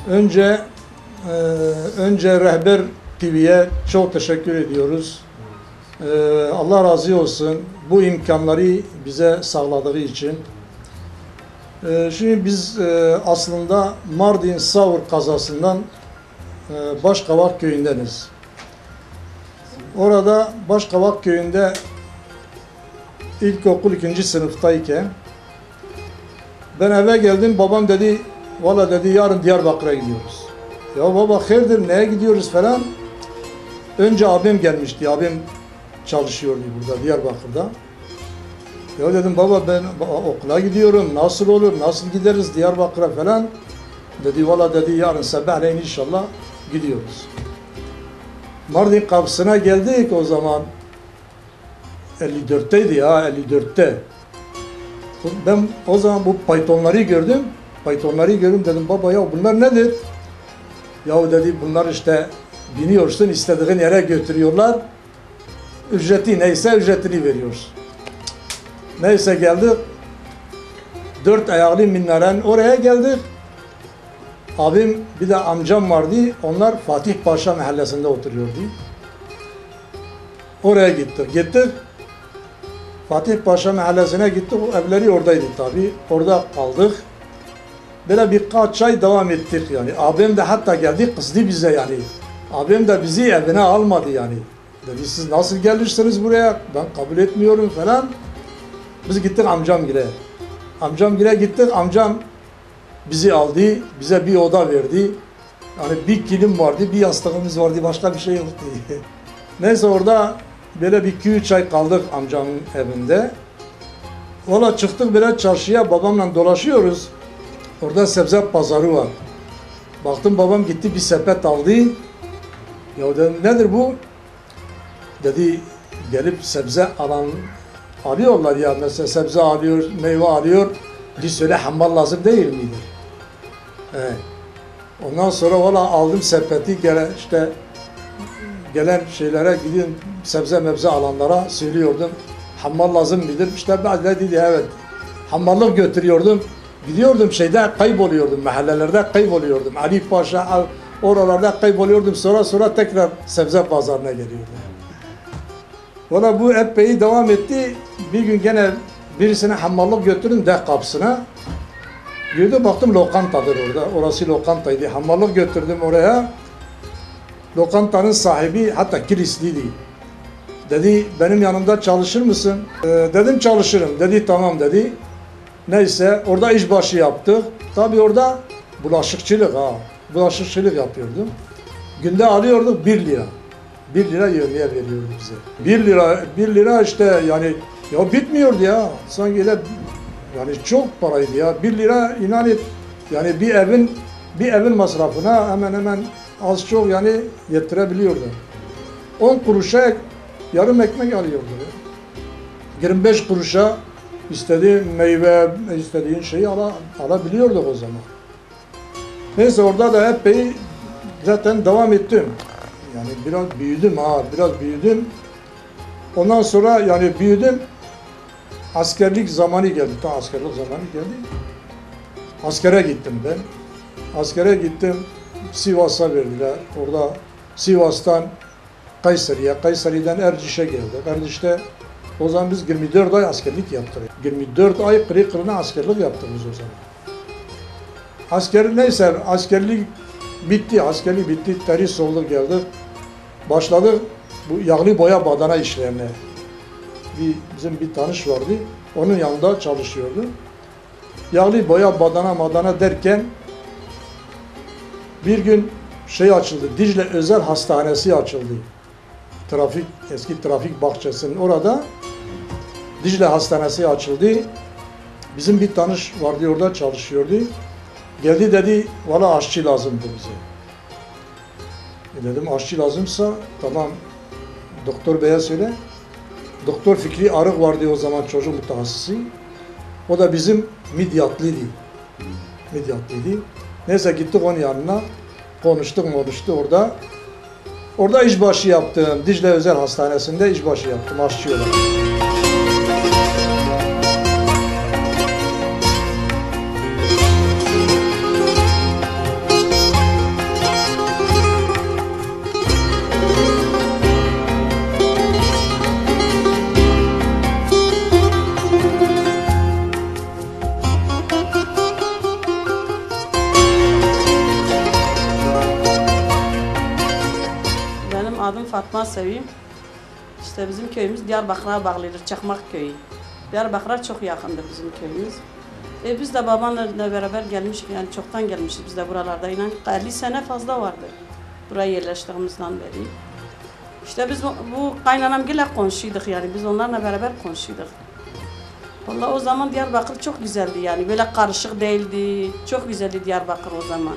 Önce Rehber TV'ye çok teşekkür ediyoruz. Allah razı olsun bu imkanları bize sağladığı için. Şimdi biz aslında Mardin Savur kazasından Başkavak köyündeniz. Orada Başkavak köyünde ilkokul 2. sınıftayken ben eve geldim, babam dedi valla dedi yarın Diyarbakır'a gidiyoruz. Ya baba hayırdır, neye gidiyoruz falan. Önce abim gelmişti, abim çalışıyordu burada Diyarbakır'da. Ya dedim baba ben okula gidiyorum, nasıl olur, nasıl gideriz Diyarbakır'a falan. Dedi valla dedi yarın sabahleyin inşallah gidiyoruz. Mardin kapısına geldik o zaman. 54'teydi ya, 54'te. Ben o zaman bu paytonları gördüm. Paytonları gördüm, dedim baba ya bunlar nedir? Ya dedi bunlar işte biniyorsun, istediğin yere götürüyorlar. Ücreti neyse ücretini veriyoruz. Neyse geldik. 4 ayaklı minaren oraya geldik. Abim bir de amcam vardı. Onlar Fatih Paşa mahallesinde oturuyordu. Oraya gittik. Fatih Paşa mahallesine gittik. O evleri oradaydı tabii. Orada kaldık. Böyle birkaç ay devam ettik yani. Abim de hatta geldi kızdı bize yani. Abim de bizi evine almadı yani. Dedi siz nasıl gelirsiniz buraya? Ben kabul etmiyorum falan. Biz gittik amcamgile. Amcamgile gittik. Amcam bizi aldı. Bize bir oda verdi. Yani bir kilim vardı, bir yastığımız vardı. Başka bir şey yoktu. Neyse orada böyle bir 2-3 ay kaldık amcamın evinde. Valla çıktık böyle çarşıya, babamla dolaşıyoruz. Orada sebze pazarı var. Baktım babam gitti bir sepet aldı. Ya dedim nedir bu? Dedi gelip sebze alıyorlar ya, mesela sebze alıyor, meyve alıyor. Bir söyle hammal lazım değil midir? Ondan sonra valla aldım sepeti, gelen şeylere gidin sebze mebze alanlara söylüyordum. Hammal lazım mıdır? İşte bazıları dedi evet. Hammallık götürüyordum. Gidiyordum kayboluyordum, mahallelerde kayboluyordum. Ali Paşa oralarda kayboluyordum. Sonra tekrar sebze pazarına geliyordum. Valla bu epey devam etti. Bir gün gene birisine hammallık götürdüm de kapısına. Gördüm baktım lokantadır orada. Orası lokantaydı. Hammallık götürdüm oraya. Lokantanın sahibi hatta kilisliydi. Dedi benim yanımda çalışır mısın? Dedim çalışırım. Dedi tamam dedi. Neyse orada işbaşı yaptık. Tabii orada bulaşıkçılık yapıyordum. Günde alıyorduk 1 lira. 1 lira yemeğe veriyordu bize. 1 lira işte yani ya bitmiyordu ya. Sanki öyle yani çok paraydı ya. 1 lira inan et yani bir evin masrafına hemen az çok yani yetirebiliyordu. 10 kuruşa yarım ekmek alıyordu. 25 kuruşa istediğin meyve, istediğin şeyi alabiliyorduk o zaman. Neyse orada da epey zaten devam ettim. Yani biraz büyüdüm. Ondan sonra yani büyüdüm. Askerlik zamanı geldi. Askere gittim ben. Askere gittim. Sivas'a verdiler. Orada Sivas'tan Kayseri'den Erciş'e geldik. Erciş'te o zaman biz 24 ay askerlik yaptık. 24 ay kırıkırına askerlik yaptık biz o zaman. Askerlik bitti. Terhis olduk geldik. Başladık bu yağlı boya badana işlerine. Bizim bir tanış vardı. Onun yanında çalışıyordu. Yağlı boya badana derken bir gün açıldı. Dicle Özel Hastanesi açıldı. Eski trafik bahçesinin orada Dicle Hastanesi açıldı. Bizim bir tanış vardı orada çalışıyordu. Geldi dedi valla aşçı lazımdı bize. Dedim aşçı lazımsa tamam doktor beye söyle. Doktor Fikri Arık vardı o zaman çocuk mütehassısı. O da bizim Midyatlıydı. Neyse gittik onun yanına. Konuştuk orada. Orada işbaşı yaptım. Dicle Özel Hastanesi'nde işbaşı yaptım aşçı olarak. adım Fatma Sevim. İşte bizim köyümüz Diyarbakır'a bağlıdır, Çakmak köyü. Diyarbakır'a çok yakındır bizim köyümüz. Biz de babamla beraber gelmiştik, yani çoktan gelmişiz biz de buralarda. İnan 50 sene fazla vardır buraya yerleştiğimizden beri. İşte biz bu kaynanamgille komşuyduk, yani biz onlarla beraber komşuyduk. Vallahi o zaman Diyarbakır çok güzeldi, yani böyle karışık değildi, çok güzeldi Diyarbakır o zaman.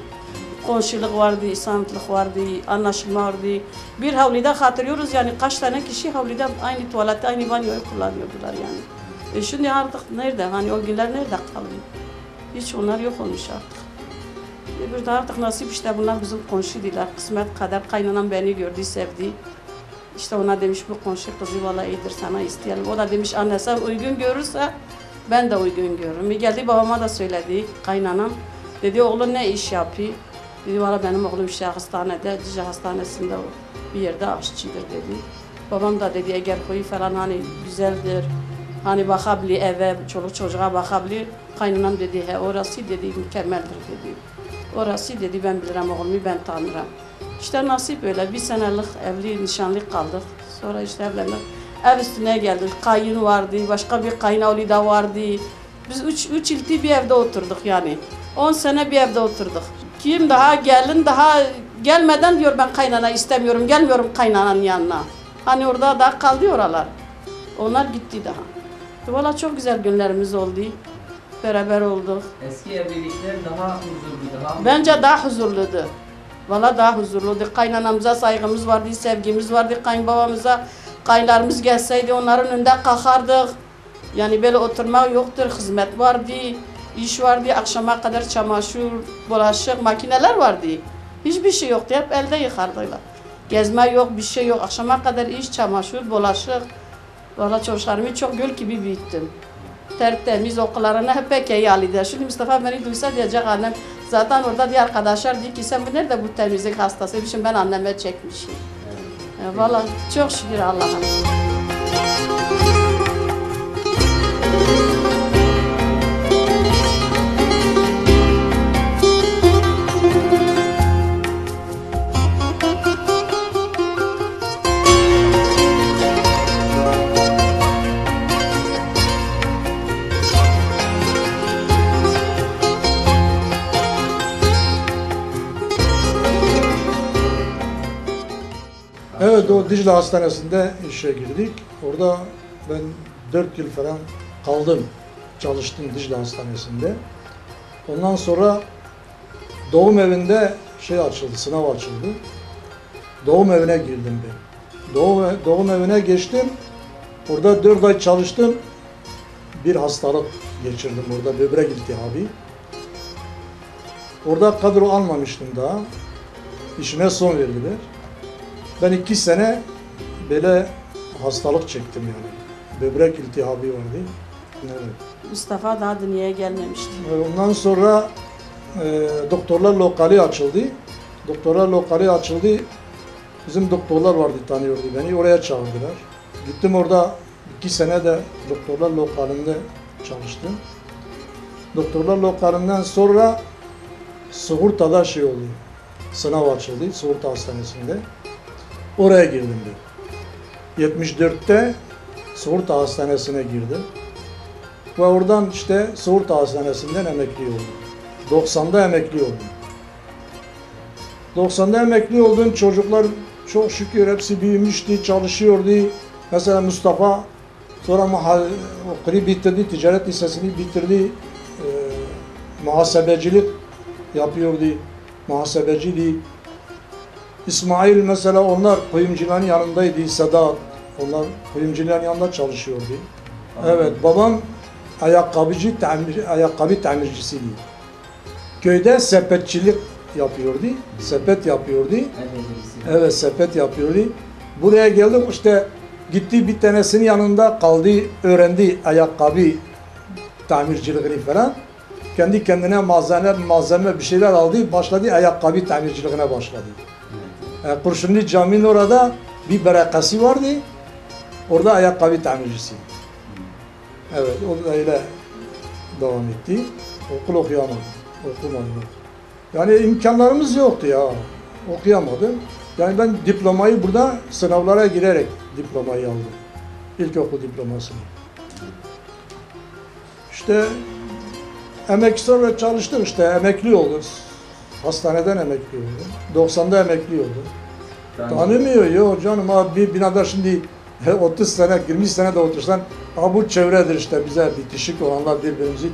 Komşuluk vardı, insanlık vardı, anlaşılma vardı. Bir havlide hatırlıyoruz, yani kaç tane kişi havlide aynı tuvalette, aynı banyoyu kullanıyordular yani. Şimdi artık nerede, hani o günler nerede kaldı? Hiç onlar yok olmuş artık. Burada artık nasip işte bunlar bizim komşuydular. Kısmet kader, kaynanam beni gördü, sevdi. İşte ona demiş bu komşu kızı valla iyidir, sana isteyelim. O da demiş anne sen uygun görürse ben de uygun görürüm. Geldi babama da söyledi kaynanam. Dedi oğlum ne iş yapıyor? Dedi valla benim oğlum işte hastanede, Dicle Hastanesi'nde bir yerde aşçıdır dedi. Babam da dedi eğer koyu falan hani güzeldir, hani bakabilir eve, çoluk çocuğa bakabilir. Kaynanam dedi he orası dedi mükemmeldir dedi. Orası dedi ben bilirim oğlumu ben tanırım. İşte nasip öyle bir senelik evli nişanlı kaldık. Sonra işte evlendik. Ev üstüne geldik. Kayın vardı, başka bir kayınavli da vardı. Biz üç ilti bir evde oturduk yani. 10 sene bir evde oturduk. Kim daha gelin daha gelmeden diyor ben kaynana istemiyorum, gelmiyorum kaynananın yanına. Hani orada da kaldı oralar. Onlar gitti daha. Valla çok güzel günlerimiz oldu. Beraber olduk. Eski evlilikler daha huzurlu, daha bence daha huzurluydu. Valla daha huzurluydu. Kaynanamıza saygımız vardı, sevgimiz vardı. Kayınbabamıza, kayınlarımız gelseydi onların önünde kalkardık. Yani böyle oturmak yoktur, hizmet vardı, iş vardı. Akşama kadar çamaşır, bulaşık, makineler vardı. Hiçbir şey yoktu, hep elde yıkardılar. Gezme yok, bir şey yok. Akşama kadar iş, çamaşır, bulaşık. Valla çocuklarımı çok gül gibi büyüttüm. Tertemiz okullarına hep pek iyi halde. Şimdi Mustafa beni duysa diyecek annem zaten orada diye arkadaşlar diyor ki sen bu nerede bu temizlik hastasıymışım ben anneme çekmişim. Valla çok şükür Allah'a. Evet, o Dicle Hastanesi'nde işe girdik. Orada ben 4 yıl falan kaldım. Çalıştım Dicle Hastanesi'nde. Ondan sonra doğum evinde açıldı, sınav açıldı. Doğum evine girdim ben. Doğum evine geçtim. Orada 4 ay çalıştım. Bir hastalık geçirdim orada, böbrek iltihabı. Orada kadro almamıştım daha. İşime son verdiler. Ben 2 sene böyle hastalık çektim yani. Böbrek iltihabı vardı. Evet. Mustafa daha dünyaya gelmemişti. Ondan sonra doktorlar lokali açıldı. Doktorlar lokali açıldı. Bizim doktorlar vardı, tanıyordu beni. Oraya çağırdılar. Gittim orada 2 sene de doktorlar lokalinde çalıştım. Doktorlar lokalinden sonra sigortada oldu. Sınav açıldı sigorta hastanesinde. Oraya girdim ben. 74'te sigorta hastanesine girdim. Ve oradan işte sigorta hastanesinden emekli oldum. 90'da emekli oldum. 90'da emekli oldum. Çocuklar çok şükür hepsi büyümüştü, çalışıyordu. Mesela Mustafa sonra okulu bitirdi, ticaret lisesini bitirdi. Muhasebecilik yapıyordu. Muhasebeciydi. İsmail mesela onlar kuyumcuların yanındaydı, Sedat. Onlar kuyumcuların yanında çalışıyordu. Evet, babam ayakkabı tamircisiydi. Köyde sepetçilik yapıyordu, sepet yapıyordu. Evet, sepet yapıyordu. Buraya geldim işte gitti bir tanesinin yanında kaldı, öğrendi ayakkabı tamirciliğini falan. Kendi kendine malzeme bir şeyler aldı, başladı ayakkabı tamirciliğine başladı. Kurşunlu Cami'nin orada bir berekası vardı. Orada ayakkabı tamircisi. Evet, o da öyle devam etti. Okul okuyamadım. Okumadım. Yani imkanlarımız yoktu ya. Okuyamadım. Yani ben diplomayı burada sınavlara girerek diplomayı aldım. İlkokul diplomasını. İşte sonra çalıştık işte emekli olduk. Hastaneden emekli oldum. 90'da emekli oldum. Tanımıyor ya canım abi bir binada şimdi 30 sene 20 sene de otursan bu çevredir işte bize bitişik olanlar birbirimizi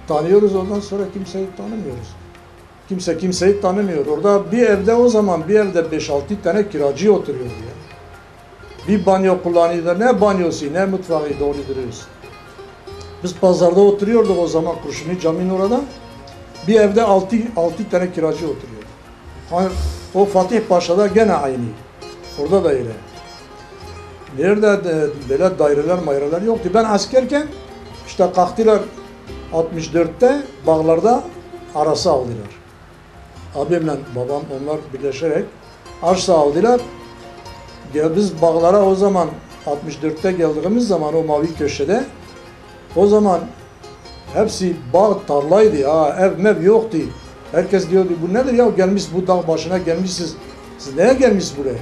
tanıyoruz ondan sonra kimseyi tanımıyoruz. Kimse kimseyi tanımıyor. Orada bir evde o zaman bir evde 5-6 tane kiracı oturuyor ya. Bir banyo kullanıyorlar. Ne banyosu ne mutfağı doğru duruyorsun. Biz pazarda oturuyorduk o zaman Kurşuni Camii'nin orada. Bir evde 6 tane kiracı oturuyor. Hani o Fatih Paşa'da gene aynı. Orada da öyle. Nerede böyle daireler yoktu. Ben askerken işte kalktılar 64'te bağlarda arasa aldılar. Abimle babam onlar birleşerek arsa aldılar. Biz bağlara o zaman 64'te geldiğimiz zaman o mavi köşede o zaman hepsi bağ tarlaydı ha ev mev yoktu. Herkes diyordu bu nedir ya gelmiş bu dağ başına gelmişsiniz. Siz neye gelmiş buraya?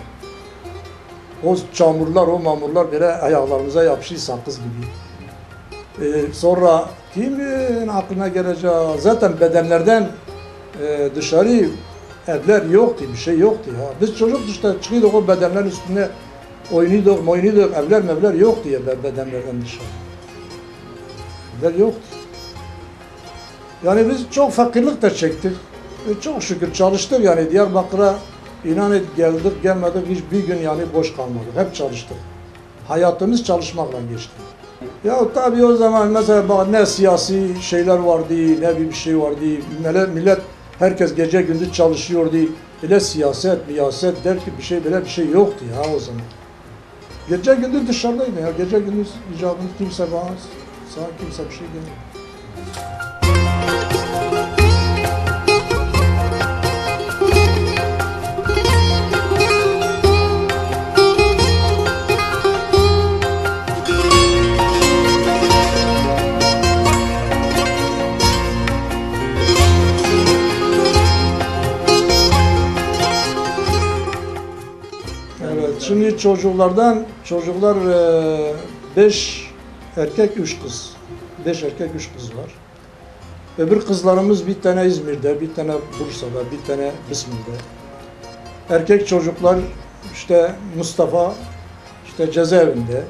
O çamurlar o mamurlar böyle ayaklarımıza yapışıyor sakız gibi. Sonra kimin aklına gelecek? Zaten bedenlerden dışarı evler yoktu, bir şey yoktu ya. Biz çocuk işte çıkıyorduk o bedenlerin üstüne oynuyorduk, evler yoktu ya bedenlerden dışarı. Evler yoktu. Yani biz çok fakirlik de çektik. Çok şükür çalıştık yani Diyarbakır'a inan et geldik gelmedik hiçbir gün yani boş kalmadık. Hep çalıştık. Hayatımız çalışmakla geçti. Ya tabii o zaman mesela ne siyasi şeyler vardı, ne bir şey vardı. Millet herkes gece gündüz çalışıyordu. Öyle siyaset, miyaset der ki bir şey böyle bir şey yoktu ya o zaman. Gece gündüz dışarıdaydı ya. Gece gündüz icabında kimse bana kimse bir şey demiyor. Şimdi çocuklar 5 erkek 3 kız. 5 erkek 3 kız var. Öbür kızlarımız bir tane İzmir'de, bir tane Bursa'da, bir tane İzmir'de. Erkek çocuklar işte Mustafa işte cezaevinde.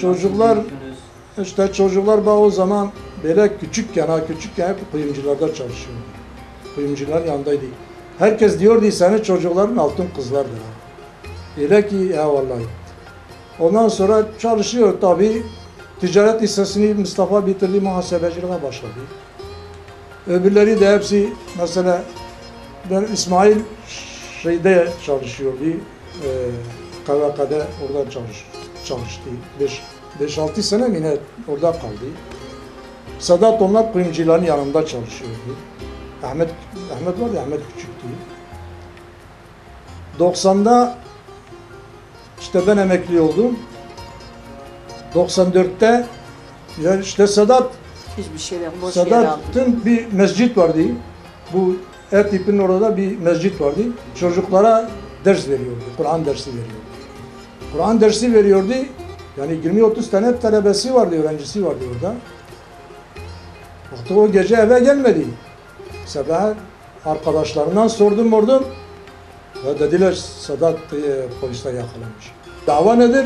Çocuklar o zaman böyle küçükken hep kuyumcularda çalışıyordu. Kuyumcuların yanındaydı. Herkes diyordu senin çocukların altın kızlardır. Öyle ki ya vallahi. Ondan sonra çalışıyor tabii. Ticaret lisesini Mustafa bitirdi, muhasebeciliğe başladı. Öbürleri de hepsi mesela ben İsmail şeyde çalışıyordu. KVK'da orada çalıştı. 5-6 sene mi ne orada kaldı. Sadat onlar kuyumcuların yanında çalışıyordu. Ahmet var ya, Ahmet küçüktü. 90'da işte ben emekli oldum. 94'te yani işte hiçbir şey yok, boş yer aldı. Sedat'ın bir mescit vardı. Bu Ertip'in orada bir mescit vardı. Çocuklara ders veriyordu. Kur'an dersi veriyordu. Kur'an dersi veriyordu. Yani 20-30 tane talebesi vardı, öğrencisi vardı orada. Baktı o gece eve gelmedi. Sabah arkadaşlarından sordum. Ve dediler Sedat polisler yakalamış. Dava nedir?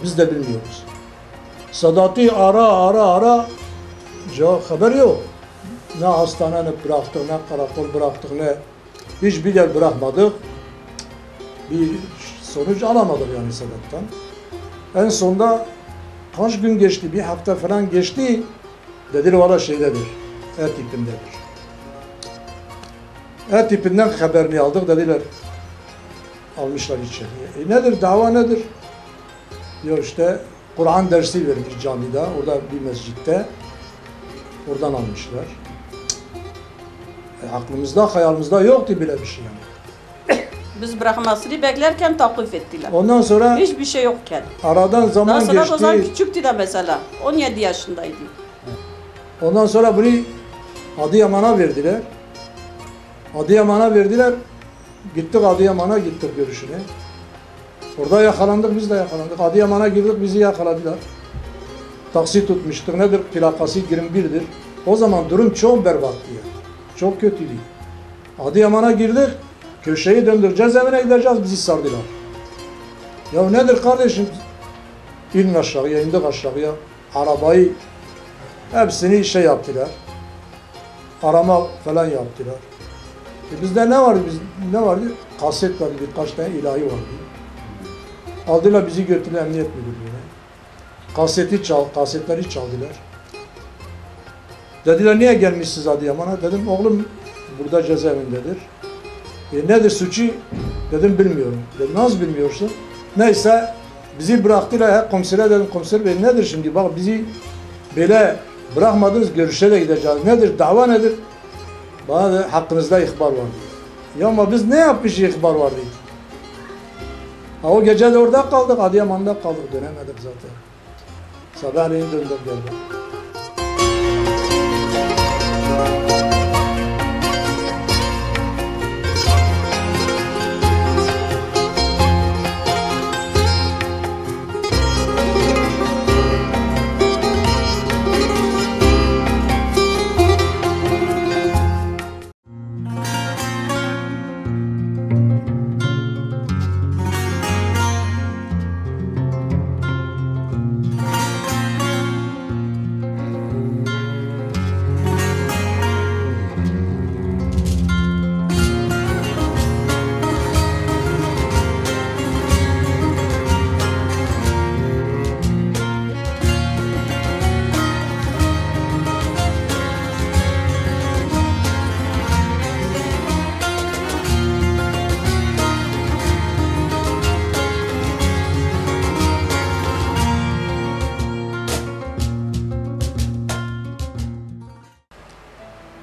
Biz de bilmiyoruz. Sedat'ı ara cevap haber yok. Ne hastane bıraktık, ne karakol bıraktık, ne hiçbir yer bırakmadık. Bir sonuç alamadık yani Sedat'tan. En sonunda kaç gün geçti, bir hafta falan geçti. Dediler valla şeydedir, Ertip'indedir. Ertip'inden haberini aldık dediler. Almışlar içeriye. Nedir, dava nedir? Diyor işte Kur'an dersi vermiş camide, orada bir mescitte. Oradan almışlar. Aklımızda, hayalimizde yoktu bile bir şey yani. Biz bırakmasını beklerken taklif ettiler. Ondan sonra hiçbir şey yokken. Aradan zaman geçti. O zaman geçti. küçüktü de mesela. 17 yaşındaydı. Ondan sonra bunu Adıyaman'a verdiler. gittik Adıyaman'a gittik görüşüne. Orada yakalandık, biz de yakalandık. Adıyaman'a girdik, bizi yakaladılar. Taksi tutmuştuk. Nedir? Plakası 21'dir. O zaman durum çok berbattı ya. Çok kötüydü. Adıyaman'a girdik. Köşeyi döndük. Cezaevine gideceğiz. Bizi sardılar. Ya nedir kardeşim? İnin aşağıya, indik aşağıya. Arabayı hepsini şey yaptılar. Arama falan yaptılar. Bizde ne vardı? Ne vardı? Kaset vardı. Birkaç tane ilahi vardı. Aldılar bizi götürdüler emniyet müdürlüğüne. Kasetleri çaldılar. Dediler niye gelmişsiniz Adıyaman'a? Dedim oğlum burada cezaevindedir. Nedir suçu? Dedim bilmiyorum. Dedim nasıl bilmiyorsun? Neyse bizi bıraktılar. Komisere dedim komiser bey nedir şimdi? Bak bizi böyle bırakmadınız görüşe de gideceğiz. Nedir? Dava nedir? Bana da hakkınızda ihbar var. Ya ama biz ne yapmış ihbar vardı? O gece de orada kaldık. Adıyaman'da kaldık. Dönemedik zaten. Sabahleyin döndüm geldim.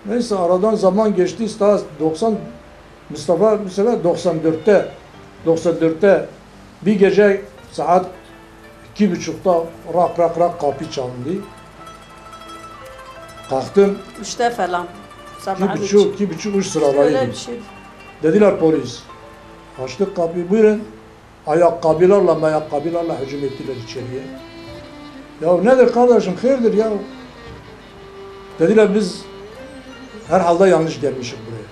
Neyse aradan zaman geçti. Daha 90 Mustafa mesela 94'te bir gece saat 2:30'da rak kapı çalındı. Kalktım. 3'te falan. Sabah 2:30 sıralarıydı. Öyle bir şey. Dediler polis. Açtık kapıyı buyurun. Ayakkabılarla hücum ettiler içeriye. Ya nedir kardeşim hayırdır ya? Dediler biz herhalde yanlış gelmişim buraya.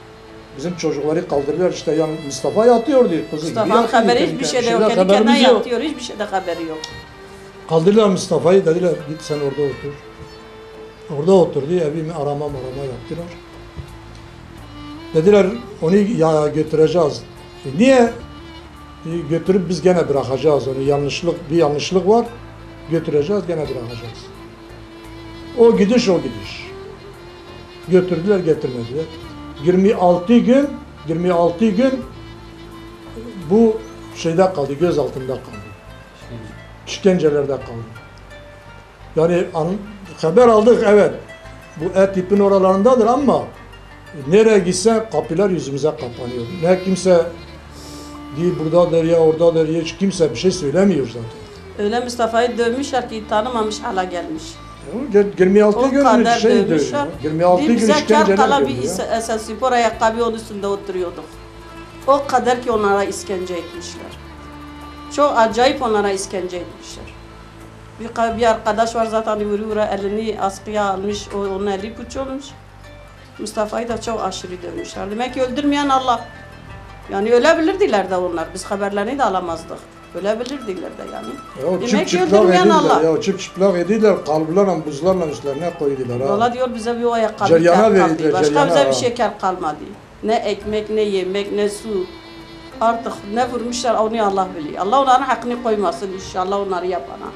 Bizim çocukları kaldırdılar işte yani Mustafa yatıyordu. Mustafa'nın haberi hiçbir şeyde yok. Kendi kendine yatıyor. Hiçbir şeyde haberi yok. Kaldırdılar Mustafa'yı dediler git sen orada otur. Orada oturdu evimi arama yaptılar. Dediler onu ya götüreceğiz. Niye? Götürüp biz gene bırakacağız onu bir yanlışlık var. Götüreceğiz gene bırakacağız. O gidiş. Götürdüler getirmediler. 26 gün bu şeyde kaldı, göz altında kaldı. İşkencelerde kaldı. Yani haber aldık evet. Bu E-Tip'in oralarındadır ama nereye gitse kapılar yüzümüze kapanıyor. Ne kimse değil buradadır ya oradadır ya hiç kimse bir şey söylemiyor zaten. Öyle Mustafa'yı dövmüşler ki tanımamış hala gelmiş. 26 gün şey dövmüşler. 26 gün işkenceler Kartal'a bir görüyor. spor ayakkabı onun üstünde oturuyorduk. O kadar ki onlara işkence etmişler. Çok acayip onlara işkence etmişler. Bir arkadaş var zaten vura elini askıya almış, onun eli puç olmuş. Mustafa'yı da çok aşırı dövmüşler. Demek ki öldürmeyen Allah. Yani ölebilirdiler de onlar. Biz haberlerini de alamazdık. Ölebilirdiler de yani. Demek ki öldürmeyen Allah. Ya çıplak ediler, kalblarla, buzlarla üstlerine koydular. Valla diyor bize bir o ayakkabı kar kaldı. Başka bize bir şey kar kalmadı. Ne ekmek, ne yemek, ne su. Artık ne vurmuşlar onu Allah biliyor. Allah onların hakkını koymasın inşallah onları yapana.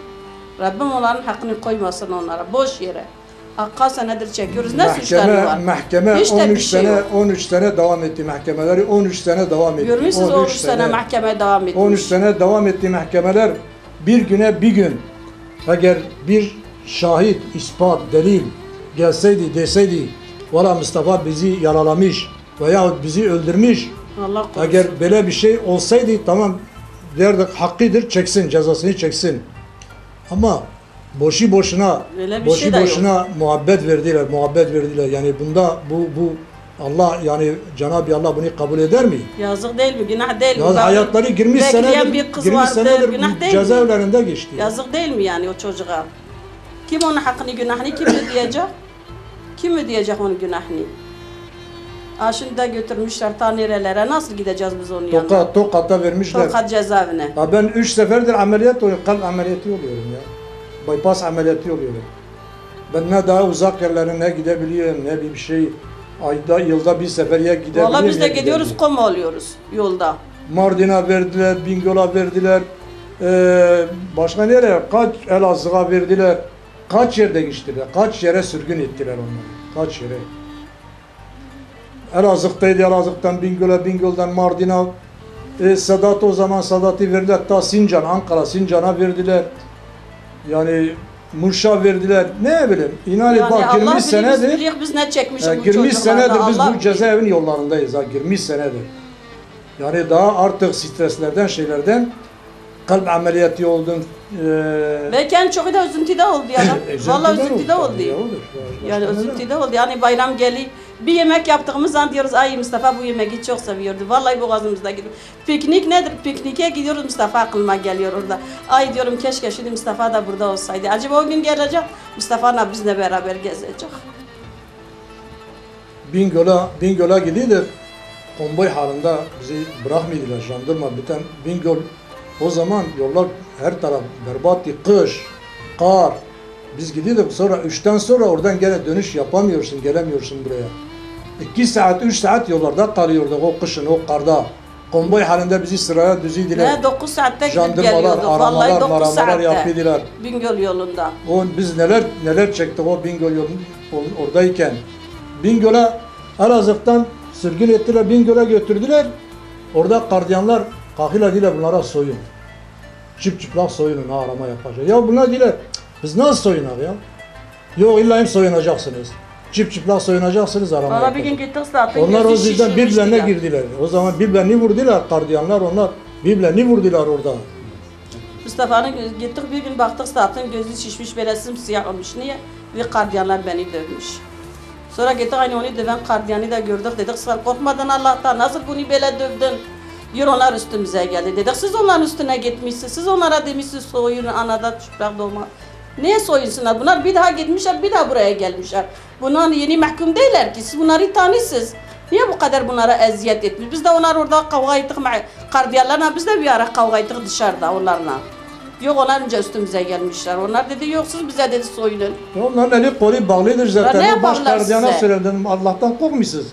Rabbim onların hakkını koymasın onlara. Boş yere. Hakka senedir çekiyoruz. Ne suçları var? Mahkeme 13 sene devam etti mahkemeleri. 13 sene devam etti. Görmüşsünüz 13 sene mahkeme devam etmiş. 13 sene devam etti mahkemeler. Bir güne bir gün eğer bir şahit, ispat, delil gelseydi deseydi valla Mustafa bizi yaralamış veyahut bizi öldürmüş. Allah korusun. Eğer böyle bir şey olsaydı tamam derdik hakkıdır çeksin cezasını çeksin. Ama boşu boşuna muhabbet verdiler. Yani bunda bu Allah yani Cenab-ı Allah bunu kabul eder mi? Yazık değil mi? Günah değil mi? Ya hayatları 20 Bekleyen senedir, bir kız 20 vardır, senedir günah değil mi? cezaevlerinde geçti. Yazık değil mi yani o çocuğa? Kim onun hakkını, günahını kim ödeyecek? Kim ödeyecek onun günahını? Şimdi de götürmüşler ta nerelere. Nasıl gideceğiz biz onun yanına? Tokat'a vermişler. Tokat cezaevine. Ya ben 3 seferdir ameliyat oluyorum, kalp ameliyatı oluyorum ya. Bypass ameliyatı oluyorum. Ben ne daha uzak yerlere ne gidebiliyorum ne bir şey. Ayda, yılda bir sefer ya gidebiliyorum. Valla biz de ya gidiyoruz, koma oluyoruz yolda. Mardin'e verdiler, Bingöl'e verdiler. Başka nereye? Kaç Elazığ'a verdiler. Kaç yerde geçtiler. Kaç yere sürgün ettiler onları. Kaç yere. Elazığ'daydı, Elazığ'dan Bingöl'e, Bingöl'den Mardin'e. Sedat o zaman Sedat'ı verdiler. Ta Sincan, Ankara, Sincan'a verdiler. Yani Muş'a verdiler. Ne bileyim. İnan et Yani bak 20 Allah senedir. biliyor biz ne çekmişiz bu 20 çocuklarda. senedir biz Allah bu cezaevin yollarındayız ha 20 senedir. Yani daha artık streslerden şeylerden kalp ameliyatı oldum. Ve kendi çok da üzüntüde oldu yani. Vallahi üzüntüde oldu. Yani üzüntüde oldu. Yani bayram geliyor. Bir yemek yaptığımız an diyoruz ay Mustafa bu yemeği çok seviyordu. Vallahi boğazımızda gidiyor. Piknik nedir? Pikniğe gidiyoruz Mustafa aklıma geliyor orada. Ay diyorum keşke şimdi Mustafa da burada olsaydı. Acaba o gün gelecek Mustafa'yla bizle beraber gezecek. Bingöl'e gidiyorduk. Konvoy halinde bizi bırakmıyordular jandarma. Bütün Bingöl o zaman yollar her taraf berbattı. Kış, kar. Biz gidiyorduk sonra 3'ten sonra oradan gene dönüş yapamıyorsun, gelemiyorsun buraya. 2 saat, 3 saat yollarda kalıyorduk o kışın, o karda. Konvoy halinde bizi sıraya düzüydüler. Ne 9 saatte gidip Jandarmalar, geliyorduk. Vallahi aramalar, 9 maramalar saatte. yapıyordular. Bingöl yolunda. Biz neler çektik o Bingöl yolun oradayken. Bingöl'e Elazığ'dan sürgün ettiler, Bingöl'e götürdüler. Orada gardiyanlar kalkıyla diler bunlara soyun. Çıplak soyunun arama yapacak. Ya bunlar diler biz nasıl soyunar ya? Yok illa hem soyunacaksınız. Çıplak soyunacaksınız arama Valla bir yapacak. gün gittik zaten. Onlar o gözü yüzden şişirmişti birbirlerine ya. girdiler. O zaman birbirlerini vurdular gardiyanlar onlar. Birbirlerini vurdular orada. Mustafa'nın gittik bir gün baktık zaten gözü şişmiş böyle simsiyah olmuş. Niye? Ve gardiyanlar beni dövmüş. Sonra gittik aynı onu döven gardiyanı da gördük. Dedik sen korkmadın Allah'tan nasıl bunu böyle dövdün? Diyor onlar üstümüze geldi. Dedik siz onların üstüne gitmişsiniz. Siz onlara demişsiniz soyun anada çıplak doğma. Niye soyunsunlar? Bunlar bir daha gitmişler bir daha buraya gelmişler. Bunlar yeni mahkum değiller ki. Siz bunları tanıyorsunuz. Niye bu kadar bunlara eziyet etmiş? Biz de onlar orada kavga ettik. Gardiyanlarla biz de bir ara kavga ettik dışarıda onlarla. Yok onlar önce üstümüze gelmişler. Onlar dedi yok siz bize dedi soyunun. Onların eli kolu bağlıdır Ya zaten. ne Baş yaparlar gardiyana size? söyledim Allah'tan korkmuyorsunuz.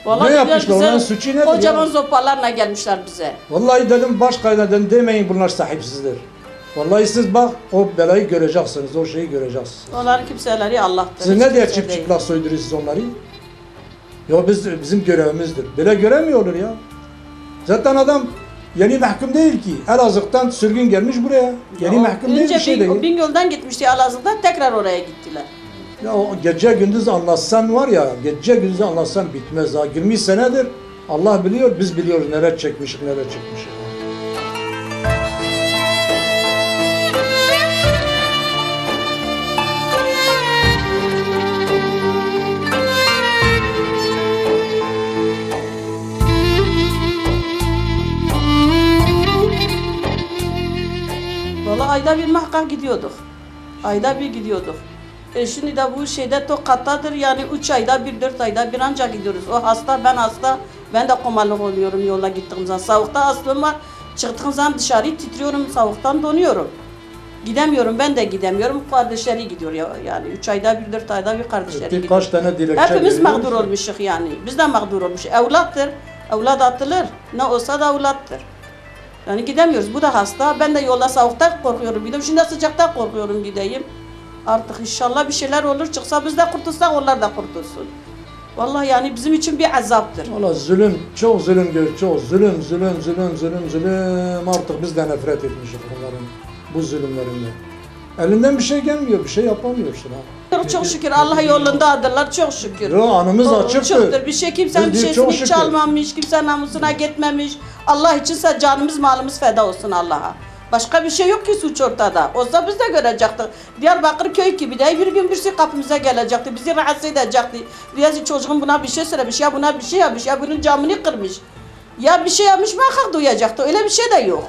Vallahi Ne yapmışlar? bize Onların suçu nedir kocaman ya? zopalarla gelmişler bize. Vallahi dedim baş kaynadım demeyin bunlar sahipsizdir. Vallahi siz bak o belayı göreceksiniz, o şeyi göreceksiniz. Onların kimseleri Allah'tır. Siz hiç ne diye kimse değil. çıplak soyduruyorsunuz onları? Ya bizim görevimizdir. Böyle göremiyorlar ya. Zaten adam yeni mahkum değil ki. Elazığ'dan sürgün gelmiş buraya. Yeni mahkum değil Önce bir şey değil. Bingöl'den gitmişti Elazığ'dan tekrar oraya gittiler. Ya o gece gündüz anlatsan var ya, gece gündüz anlatsan bitmez ha. 20 senedir Allah biliyor, biz biliyoruz neler çekmişik, neler çekmişik. Vallahi ayda bir muhakkak gidiyorduk. Ayda bir gidiyorduk. Şimdi de bu şeyde Tokat'tadır yani 3 ayda bir 4 ayda bir ancak gidiyoruz. O hasta ben hasta ben de komalık oluyorum yola gittiğim zaman. Soğukta astım var. Çıktığım zaman dışarı titriyorum soğuktan donuyorum. Gidemiyorum ben de gidemiyorum. Kardeşleri gidiyor ya yani 3 ayda bir 4 ayda bir kardeşleri gidiyor. Kaç tane dilekçe Hepimiz veriyor mağdur musun? olmuşuz yani. Biz de mağdur olmuşuz. Evlattır. Evlat atılır. Ne olsa da evlattır. Yani gidemiyoruz. Bu da hasta. Ben de yolda soğukta korkuyorum. Gidiyorum. Şimdi sıcakta korkuyorum gideyim. Artık inşallah bir şeyler olur. Çıksa biz de kurtulsak onlar da kurtulsun. Vallahi yani bizim için bir azaptır. Valla zulüm, çok zulüm gör, çok zulüm. Artık biz de nefret etmişiz bunların, bu zulümlerinden. Elinden bir şey gelmiyor, bir şey yapamıyorsun ha. Çok şükür Allah yolundadırlar. Çok şükür. Yo, anımız açıktır. Çoktur. Bir şey kimsenin bir Biz çok şeysini şükür. çalmamış, kimse namusuna gitmemiş. Allah içinse canımız malımız feda olsun Allah'a. Başka bir şey yok ki suç ortada. Olsa biz de görecektik. Diyarbakır köy gibi de bir gün birisi kapımıza gelecekti. Bizi rahatsız edecekti. Diyeceğiz çocuğun buna bir şey söylemiş ya buna bir şey yapmış ya bunun camını kırmış. Ya bir şey yapmış muhakkak duyacaktı. Öyle bir şey de yok.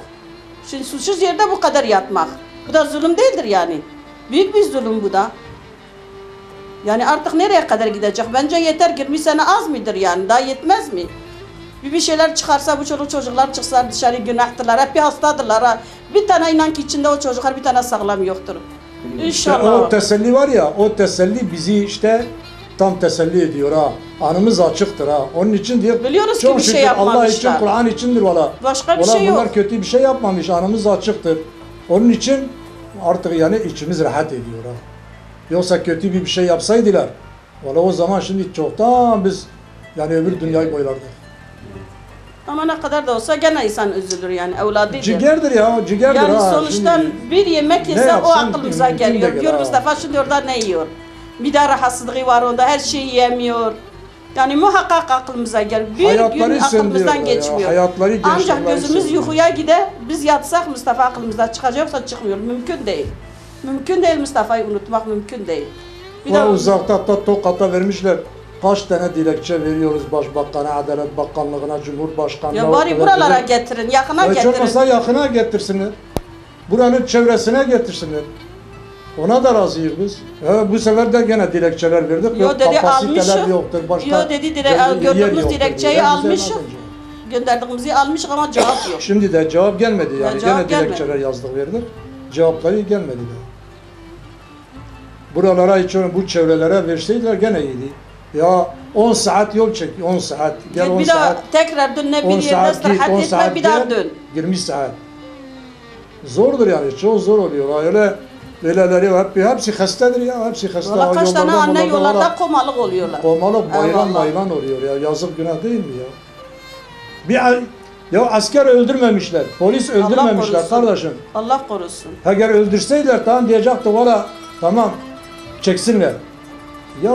Şimdi suçsuz yerde bu kadar yatmak. Bu da zulüm değildir yani. Büyük bir zulüm bu da. Yani artık nereye kadar gidecek? Bence yeter 20 sene az mıdır yani? Daha yetmez mi? Bir şeyler çıkarsa bu çocuklar çıksa dışarı günahtılar. Hep hastadırlar ha. Bir tane inan ki içinde o çocuklar bir tane sağlam yoktur. İnşallah. O teselli var ya, o teselli bizi işte tam teselli ediyor ha. Anımız açıktır ha. Onun için diyor. Biliyoruz ki çok bir şey şükür Allah yapmamışlar. için, Kur'an içindir valla. Başka bir Valla şey yok. bunlar kötü bir şey yapmamış. Anımız açıktır. Onun için artık yani içimiz rahat ediyor ha. Yoksa kötü bir şey yapsaydılar. Valla o zaman şimdi çoktan biz yani öbür dünyayı boylardık. Ama ne kadar da olsa gene insan üzülür yani evladıydı. Cigerdir ya, cigerdir Yani ha. sonuçta Şimdi bir yemek yese o yapsın, aklımıza mümkün geliyor. değil Diyor ha. Mustafa şimdi orada ne yiyor? Bir de rahatsızlığı var onda her şeyi yemiyor. Yani muhakkak aklımıza geliyor. Bir hayatları gün aklımızdan söndürüyorlar ya, geçmiyor. hayatları, Ancak gençlikleri gözümüz söndürüyor. uykuya gide biz yatsak Mustafa aklımızda çıkacak yoksa çıkmıyor. Mümkün değil. Mümkün değil Mustafa'yı unutmak mümkün değil. Bir Var uzakta hatta Tokat'a vermişler. Kaç tane dilekçe veriyoruz Başbakan'a, Adalet Bakanlığı'na, Cumhurbaşkanlığı'na. ya bari buralara getirin, yakına Hiç getirin. olmasa yakına getirsinler. Buranın çevresine getirsinler. Ona da razıyız biz. Bu sefer de gene dilekçeler verdik. Yo dedi Kapasiteler almışım. yoktur. Başka Yo dedi yer gördüğümüz yoktur dilekçeyi diye. almışım. Gönderdiğimizi almışız ama cevap yok. Şimdi de cevap gelmedi yani. cevap Gene gelmedi. dilekçeler yazdık verdik. Cevapları gelmedi de. Buralara hiç bu çevrelere verseydiler gene iyiydi. Ya 10 saat yol çek, 10 saat. Gel 10 Bir daha saat. tekrar dön ne 10 bir yerde saat git, 10 istirahat etme saat bir daha gel, dön. 20 saat. Zordur yani, çok zor oluyor. Öyle öyleleri var. Hepsi hastadır ya, hepsi hasta. Valla kaç tane Yollardan, anne yollardan yollarda komalık oluyorlar. komalık, bayran Eyvallah. bayran oluyor ya. Yazık günah değil mi ya? Ya asker öldürmemişler, polis öldürmemişler korusun. kardeşim. Allah korusun. Eğer öldürseydiler tamam diyecekti valla tamam çeksinler. Ya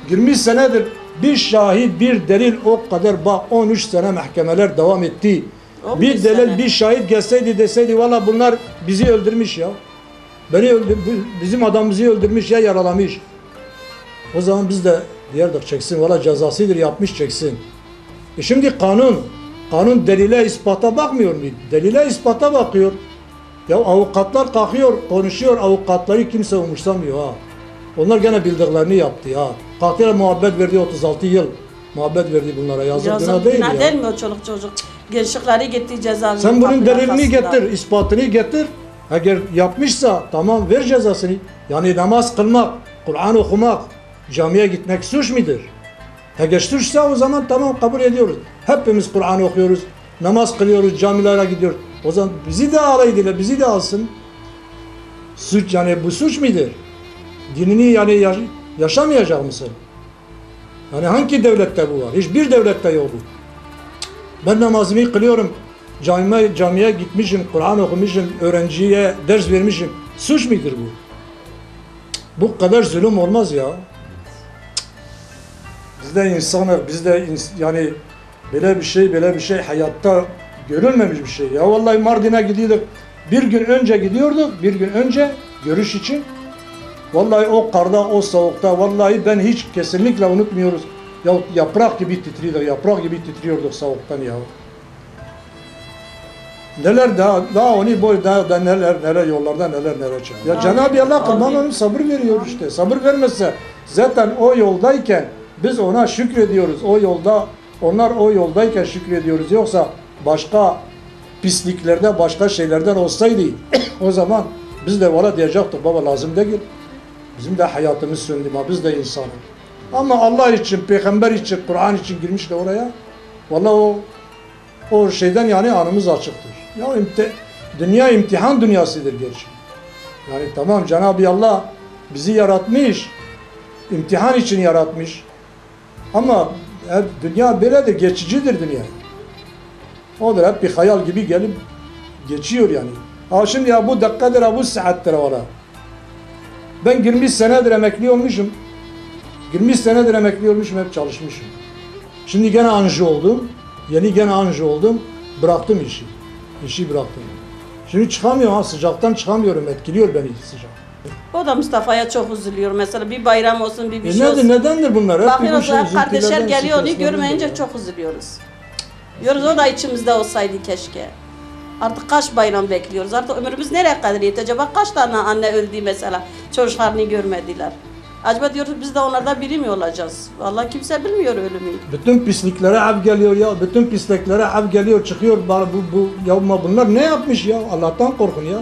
20 senedir bir şahit bir delil o kadar bak 13 sene mahkemeler devam etti. 11 Bir delil sene. bir şahit gelseydi deseydi valla bunlar bizi öldürmüş ya. Bizim adamımızı öldürmüş ya yaralamış. O zaman biz de diyerdik çeksin valla cezasıdır yapmış çeksin. Şimdi kanun delile ispata bakmıyor mu? Delile ispata bakıyor. Ya avukatlar kalkıyor, konuşuyor, avukatları kimse umursamıyor ha. Onlar gene bildiklerini yaptı ha. Kalktılar muhabbet verdi 36 yıl. Muhabbet verdi bunlara yazık günah değil günah ya. değil mi o çoluk çocuk? Gençlikleri gitti cezaevine. Sen bunun kapının delilini arkasında. getir, ispatını getir. Eğer yapmışsa tamam ver cezasını. Yani namaz kılmak, Kur'an okumak, camiye gitmek suç mudur? Eğer suçsa o zaman tamam kabul ediyoruz. Hepimiz Kur'an okuyoruz, namaz kılıyoruz, camilere gidiyoruz. O zaman bizi de alaydılar, bizi de alsın. Suç yani bu suç mudur? Dinini yani yaşamayacak mısın? Yani hangi devlette bu var? Hiçbir devlette yok bu. Ben namazımı kılıyorum, camiye gitmişim, Kur'an okumuşum, öğrenciye ders vermişim. Suç mudur bu? Bu kadar zulüm olmaz ya. Biz de insanız, yani böyle bir şey hayatta görülmemiş bir şey. Ya vallahi Mardin'e gidiyorduk. Bir gün önce görüş için. Vallahi o karda, o soğukta, vallahi ben hiç kesinlikle unutmuyoruz. Ya yaprak gibi titriyorduk soğuktan ya. Neler daha onu boy daha neler yollarda neler çıktı. Ya Cenab-ı Allah kurban onun sabır veriyor işte. Sabır vermezse zaten o yoldayken biz ona şükrediyoruz. Onlar o yoldayken şükrediyoruz. Yoksa başka pisliklerde, başka şeylerden olsaydı o zaman biz de valla diyecektik baba lazım değil. Bizim de hayatımız söndü ama biz de insanız. Ama Allah için, peygamber için, Kur'an için girmişler oraya. Valla o şeyden yani anımız açıktır. Ya dünya imtihan dünyasıdır gerçi. Yani tamam Cenab-ı Allah bizi yaratmış, imtihan için yaratmış. Ama dünya böyledir, geçicidir dünya. Odur hep bir hayal gibi gelip geçiyor yani. Ha şimdi ya bu dakikadır, bu saattir valla. Ben 20 senedir emekli olmuşum. 20 senedir emekli olmuşum, hep çalışmışım. Şimdi gene anji oldum. Gene anji oldum. Bıraktım işi. İşi bıraktım. Şimdi çıkamıyorum ha, sıcaktan çıkamıyorum, etkiliyor beni sıcak. O da Mustafa'ya çok üzülüyor. Mesela bir bayram olsun, bir şey olsun. Nedendir bunlar? Hep Bakıyoruz bu hep kardeşler üzüntülerden, geliyor, onu streslerindendir görmeyince ya. çok üzülüyoruz. Diyoruz o da içimizde olsaydı keşke. Artık kaç bayram bekliyoruz? Artık ömrümüz nereye kadar yetecek? Acaba kaç tane anne öldü mesela? Çocuklarını görmediler. Acaba diyoruz biz de onlardan biri mi olacağız? Vallahi kimse bilmiyor ölümü. Bütün pisliklere av geliyor ya, bütün pisliklere av geliyor, çıkıyor. Ya bunlar ne yapmış ya? Allah'tan korkun ya.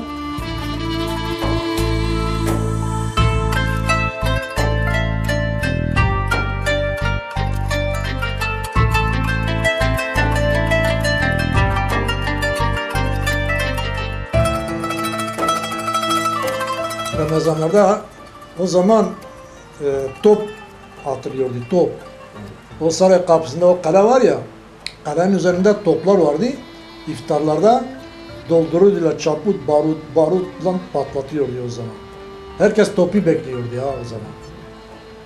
Ramazanlarda o zaman top atılıyordu, top. O saray kapısında o kale var ya, kalenin üzerinde toplar vardı. İftarlarda doldururdular, çaput, barutla patlatıyordu o zaman. Herkes topu bekliyordu ya o zaman.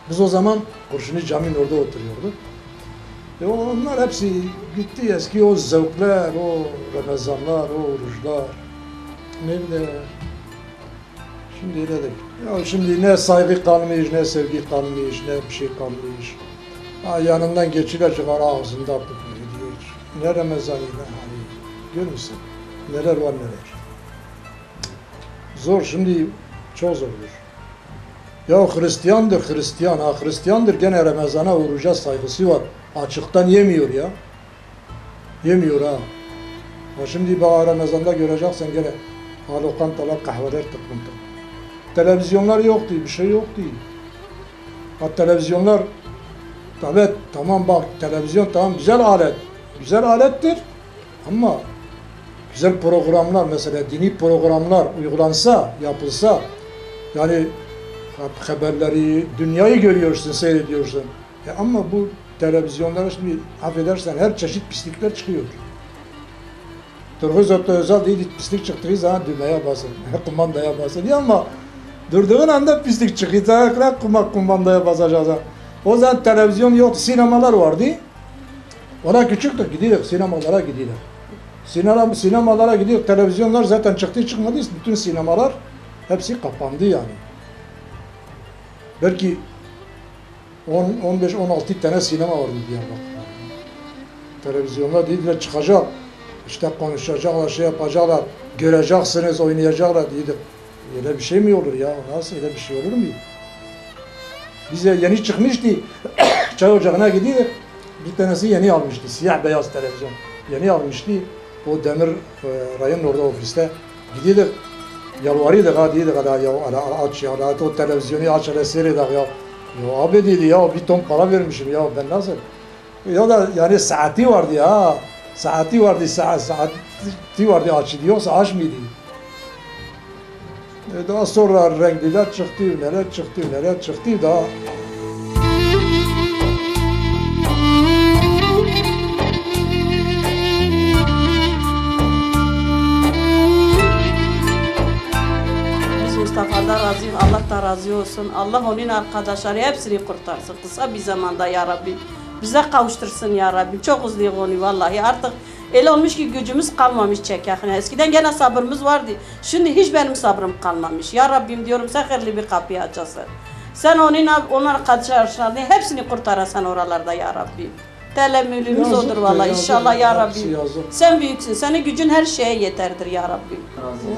Biz o zaman Kurşuni Cami'nin orada oturuyorduk. Onlar hepsi gitti, eski o zevkler, o Ramazanlar, o oruçlar. Nerede? Şimdi öyle de. Ya şimdi ne saygı kalmış, ne sevgi kalmış, ne bir şey kalmış. Ha, yanından geçiler çıkar ağzında diyor. Ne Ramazan'ı ne hani. Görür müsün? Neler var neler. Zor şimdi, çok zordur. Ya Hristiyandır, Hristiyan. Ha Hristiyandır, gene Ramazan'a oruca saygısı var. Açıktan yemiyor ya. Yemiyor ha. Ha şimdi bana Ramazan'da göreceksen gene lokantalar, kahveler tıklım. Televizyonlar yoktu, bir şey yoktu. Ha televizyonlar, evet tamam bak televizyon tamam güzel alet, güzel alettir ama güzel programlar mesela dini programlar uygulansa, yapılsa yani haberleri, dünyayı görüyorsun, seyrediyorsun. Ama bu televizyonlara şimdi affedersen her çeşit pislikler çıkıyor. Turguz Oto Özel değil, pislik çıktığı zaman düğmeye basın, kumandaya basın ama durduğun anda pislik çıkacak, kumandaya basacağız. O zaman televizyon yok, sinemalar vardı. Ona küçüktür, gidiyor, sinemalara gidiyor. Sinemalara gidiyor, televizyonlar zaten çıktı çıkmadı, bütün sinemalar hepsi kapandı yani. Belki 15-16 tane sinema vardı Diyarbakır'da. Televizyonlar dediler çıkacak, işte konuşacaklar, şey yapacaklar, göreceksiniz, oynayacaklar dedik. Öyle bir şey mi olur ya? Nasıl öyle bir şey olur mu? Bize yeni çıkmıştı, çay ocağına gidiyorduk. Bir tanesi yeni almıştı, siyah beyaz televizyon. Yeni almıştı, o demir rayın orada ofiste. Gidiyorduk, yalvarıyorduk ha diyorduk ya aç ya, o televizyonu aç hele seyredik ya. Ya abi dedi ya bir ton para vermişim ya ben nasıl? Ya da yani saati vardı ya, saati vardı, saati vardı açı diyorsa aç mıydı? Daha sonra renkliler çıktı, neler çıktı daha. Biz Mustafa'dan razıyız, Allah da razı olsun. Allah onun arkadaşları hepsini kurtarsın kısa bir zamanda ya Rabbi. Bize kavuştursun ya Rabbi. Çok üzülüyor onu vallahi artık. Öyle olmuş ki gücümüz kalmamış çekakına. Eskiden gene sabrımız vardı. Şimdi hiç benim sabrım kalmamış. Ya Rabbim diyorum sen hayırlı bir kapıyı açasın. Sen onun arkadaşlarını hepsini kurtarasın oralarda ya Rabbim. Telemülümüz odur vallahi inşallah ya Rabbim. Sen büyüksün. Senin gücün her şeye yeterdir ya Rabbim.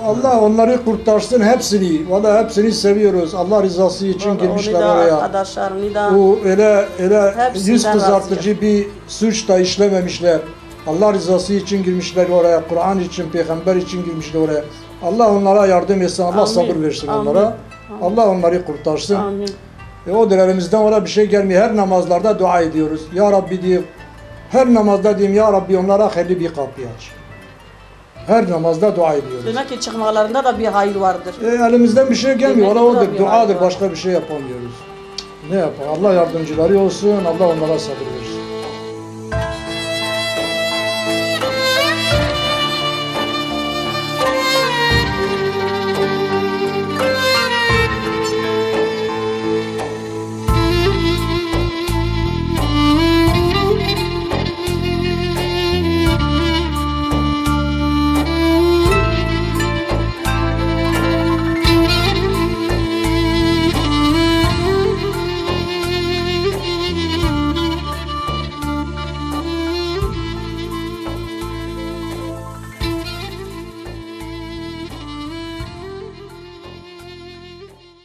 Allah onları kurtarsın hepsini. Vallahi hepsini seviyoruz. Allah rızası için Vallahi girmişler onu da, oraya. arkadaşlarını da. O öyle Hepsinden yüz kızartıcı bir suç da işlememişler. Allah rızası için girmişler oraya. Kur'an için, peygamber için girmişler oraya. Allah onlara yardım etsin. Allah Amin. sabır versin Amin. onlara. Amin. Allah onları kurtarsın. Amin. O elimizden oraya bir şey gelmiyor. Her namazlarda dua ediyoruz. Ya Rabbi diyeyim. Her namazda diyeyim ya Rabbi onlara hayırlı bir kapı aç. Her namazda dua ediyoruz. Demek ki çıkmalarında da bir hayır vardır. Elimizden bir şey gelmiyor. Demek Valla ki odur. tabii, Duadır. hayır. Başka bir şey yapamıyoruz. Ne yapalım? Allah yardımcıları olsun. Allah onlara sabır versin.